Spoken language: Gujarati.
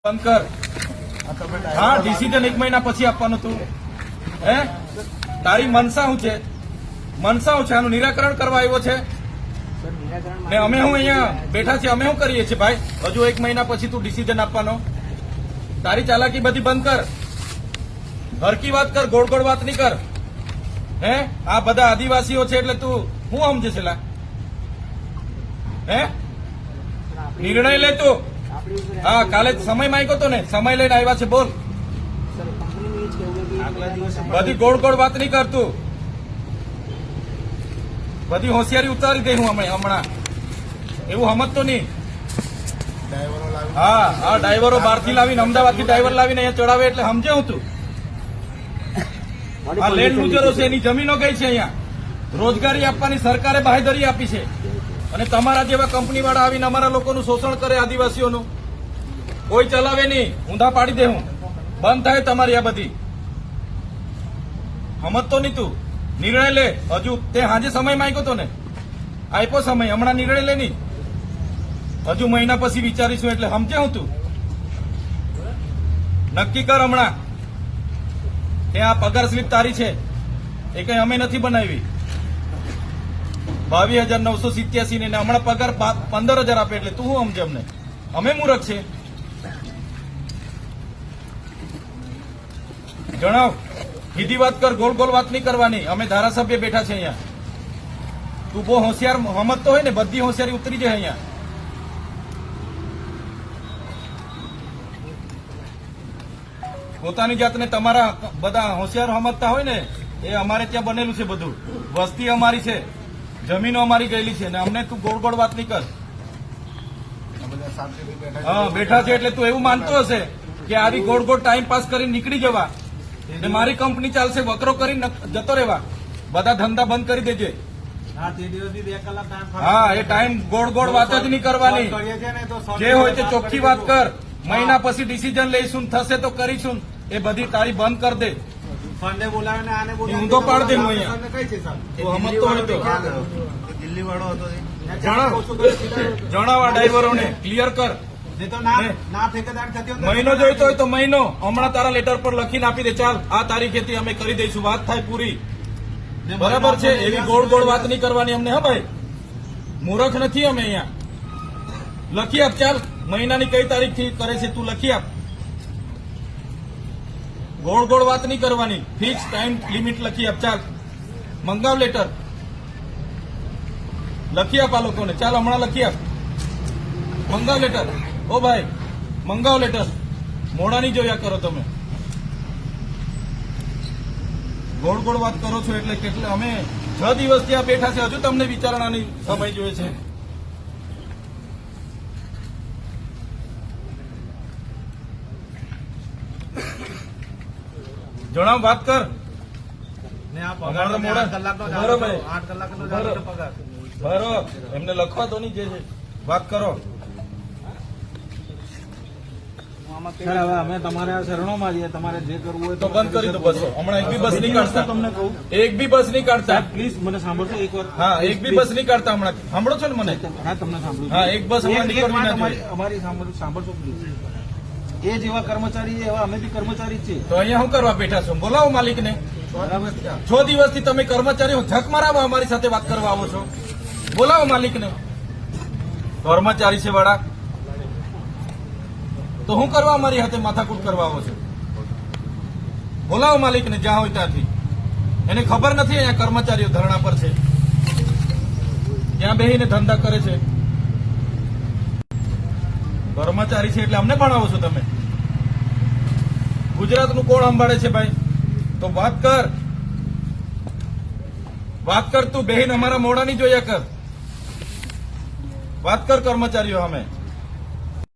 બંધ કર. હા, ડિસિઝન 1 મહિના પછી આપવાનું તું. હે, તારી મનસા શું છે? મનસા શું છે? આનું નિરાકરણ કરવા આવ્યો છે ને અમે હું અહીંયા બેઠા છીએ. અમે શું કરીએ છીએ ભાઈ? હજુ 1 મહિના પછી તું ડિસિઝન આપવાનો. તારી ચાલાકી બધી બંધ કર. હરકી વાત કર, ગોળ ગોળ વાત નહીં કર. હે, આ બધા આદિવાસીઓ છે એટલે તું શું સમજે છે લા? હે, નિર્ણય લે તું. હા, કાલે સમય માંગ્યો તો ને, સમય લઈને આવ્યા છે. બોલ. બધી ગોળ ગોળ વાત નહીં કરતું. બધી હોશિયારી ઉતારી દે હું હમણાં. એવું સમજતો નહીં. હા હા, ડ્રાઈવરો બહારથી લાવીને, અમદાવાદથી ડ્રાઈવર લાવીને અહીંયા ચડાવે એટલે સમજે હું તું. આ લેન્ડ લુઝરો છે, એની જમીનો ગઈ છે. અહીંયા રોજગારી આપવાની સરકારે બાંહેધરી આપી છે અને તમારા જેવા કંપની વાળા આવીને અમારા લોકોનું શોષણ કરે, આદિવાસીઓનું. કોઈ ચલાવે નહીં, ઊંધા પાડી દે હું. બંધ થાય તમારી આ બધી. સમજતો નહીં તું. નિર્ણય લે. હજુ તે હાજે સમય માંગ્યો તો ને, આપ્યો સમય. હમણાં નિર્ણય લે નહીં. હજુ મહિના પછી વિચારીશું એટલે સમજે હું તું. નક્કી કર હમણાં. ત્યાં પગાર સ્લીપ તારી છે, એ કઈ અમે નથી બનાવી. 22,987 ને હમણાં પગાર 15,000 આપે એટલે તું શું સમજે? અમને અમે મૂર્ખ છે? જણાવ. સીધી વાત કર, ગોળ ગોળ વાત નહીં કરવાની. અમે ધારાસભ્ય બેઠા છે અહીંયા. તું બહુ હોશિયાર સમજતો હોય ને, બધી હોશિયારી ઉતરી જાય અહીંયા. પોતાની જાતને તમારા બધા હોશિયાર સમજતા હોય ને, એ અમારે ત્યાં બનેલું છે બધું. વસ્તી અમારી છે, જમીનો અમારી ગયેલી છે ને અમને તું ગોળ ગોળ વાત નહીં કર. હા, બેઠા છે એટલે તું એવું માનતો હશે કે આવી ગોળ ગોળ ટાઈમ પાસ કરીને નીકળી જવા ને મારી કંપની ચાલશે, વકરો કરીને જતો રહેવા. બધા ધંધા બંધ કરી દેજે. હા, એ ટાઈમ ગોળ ગોળ વાત જ નહીં કરવાની. જે હોય તે ચોખ્ખી વાત કર. મહિના પછી ડિસિઝન લઈશું, થશે તો કરીશું. એ બધી તારી બંધ કર દે. ફંડે બોલાવીને આને ઊંધો પાડ દે. હું અહીંયા સમજતો હોય તો દિલ્હી વાળો હતો. જણાવ આ ડ્રાઈવરોને, ક્લિયર કર. મહિનો જોઈતો હોય તો મહિનો. હમણાં તારા લેટર પર લખીને આપી દે. ચાલ, આ તારીખેથી અમે કરી દઈશું. વાત થાય પૂરી. બરાબર છે? એવી ગોળ ગોળ વાત નહીં કરવાની અમને. હા ભાઈ, મૂર્ખ નથી અમે અહીંયા. લખી આપ. ચાલ, મહિનાની કઈ તારીખથી કરે છે તું લખી આપ. ગોળ ગોળ વાત નહીં કરવાની. ફિક્સ ટાઈમ લિમિટ લખી આપ. ચાલ, મંગાવ લેટર. લખી આપ આ લોકોને. ચાલ, હમણાં લખી આપ. મંગાવ લેટર. ઓ ભાઈ, મંગાવ લેટર. મોડા નહીં જોયા કરો તમે. ગોળ ગોળ વાત કરો છો એટલે કેટલે અમે 6 દિવસ ત્યાં બેઠા છે, હજુ તમને વિચારણાની સમય જોઈએ છે. જણાવ, વાત કર. બરોબર, એમને લખવા તો નહીં. જે છે વાત કરો. સર, હવે અમે તમારા શરણોમાં છીએ. તમારે જે કરવું હોય તો બંધ કરી દો બસો. હમણાં એક બી બસ નહીં કાઢતા. તમને કહું, એક બી બસ નહીં કાઢતા. પ્લીઝ મને સાંભળશો એક વાર? હા, એક બી બસ નહીં કાઢતા હમણાં. સાંભળો છો ને મને? હા, તમને સાંભળું. હા, એક બસ હમણાં નીકળવી ના જોઈએ. અમારી સાંભળશો પ્લીઝ. એ જેવા કર્મચારી એવા અમે બી કર્મચારી જ છીએ. તો અહીંયા શું કરવા બેઠા છો? બોલાવો માલિકને. બરાબર. 6 દિવસથી તમે કર્મચારીઓ ઝક મારાવા અમારી સાથે વાત કરવા આવો છો. બોલાવો માલિકને. કર્મચારી છે વાળા તો શું કરવા અમારી સાથે માથાકૂટ કરવા આવો છો? બોલાવો માલિકને જ્યાં હોય ત્યાંથી. એને ખબર નથી અહીંયા કર્મચારીઓ ધરણા પર છે, ત્યાં બેસીને ધંધા કરે છે. કર્મચારી છે એટલે અમને ભણાવો છો તમે? ગુજરાતનું કોણ સંભાળે છે ભાઈ? તો વાત કર. વાત કર તું. બેહીને અમારા મોઢા નહીં જોયા કર. વાત કર કર્મચારીઓ અમે.